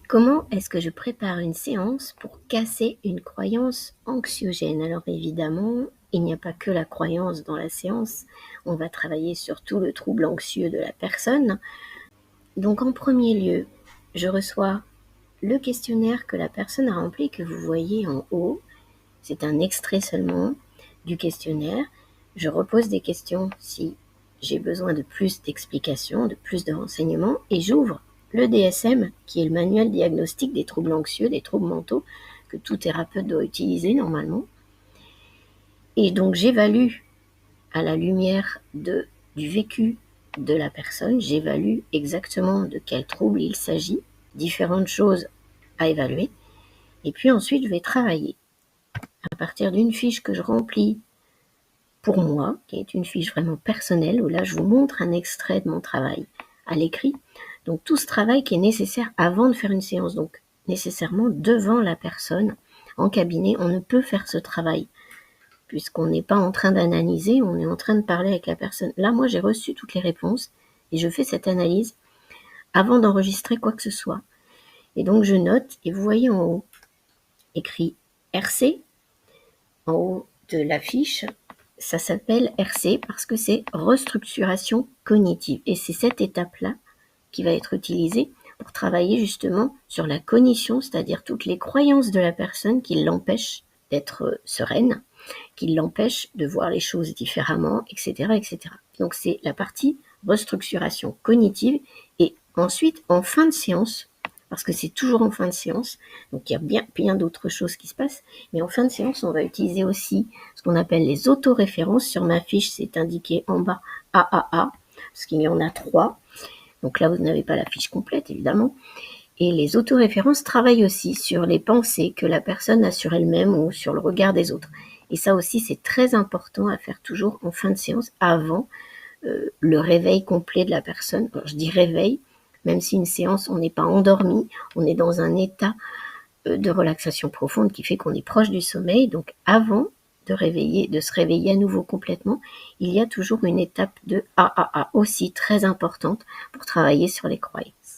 Comment est-ce que je prépare une séance pour casser une croyance anxiogène? Alors évidemment, il n'y a pas que la croyance dans la séance, on va travailler sur tout le trouble anxieux de la personne. Donc en premier lieu, je reçois le questionnaire que la personne a rempli, que vous voyez en haut. C'est un extrait seulement du questionnaire. Je repose des questions si j'ai besoin de plus d'explications, de plus de renseignements, et j'ouvre le DSM, qui est le manuel diagnostique des troubles anxieux, des troubles mentaux, que tout thérapeute doit utiliser normalement. Et donc j'évalue à la lumière du vécu de la personne, j'évalue exactement de quel trouble il s'agit, différentes choses à évaluer, et puis ensuite je vais travailler à partir d'une fiche que je remplis pour moi, qui est une fiche vraiment personnelle, où là je vous montre un extrait de mon travail à l'écrit. Donc tout ce travail qui est nécessaire avant de faire une séance, donc nécessairement devant la personne en cabinet, on ne peut faire ce travail puisqu'on n'est pas en train d'analyser, on est en train de parler avec la personne. Là, moi, j'ai reçu toutes les réponses et je fais cette analyse avant d'enregistrer quoi que ce soit. Et donc, je note, et vous voyez en haut, écrit RC, en haut de la fiche, ça s'appelle RC parce que c'est restructuration cognitive. Et c'est cette étape-là qui va être utilisée pour travailler justement sur la cognition, c'est-à-dire toutes les croyances de la personne qui l'empêchent d'être sereine, qui l'empêchent de voir les choses différemment, etc., etc. Donc c'est la partie restructuration cognitive. Et ensuite, en fin de séance, parce que c'est toujours en fin de séance, donc il y a bien d'autres choses qui se passent, mais en fin de séance, on va utiliser aussi ce qu'on appelle les autoréférences. Sur ma fiche, c'est indiqué en bas AAA, parce qu'il y en a 3. Donc là, vous n'avez pas la fiche complète, évidemment. Et les autoréférences travaillent aussi sur les pensées que la personne a sur elle-même ou sur le regard des autres. Et ça aussi, c'est très important à faire toujours en fin de séance, avant le réveil complet de la personne. Alors, je dis réveil, même si une séance, on n'est pas endormi, on est dans un état de relaxation profonde qui fait qu'on est proche du sommeil. Donc avant de se réveiller à nouveau complètement, il y a toujours une étape de AAA aussi très importante pour travailler sur les croyances.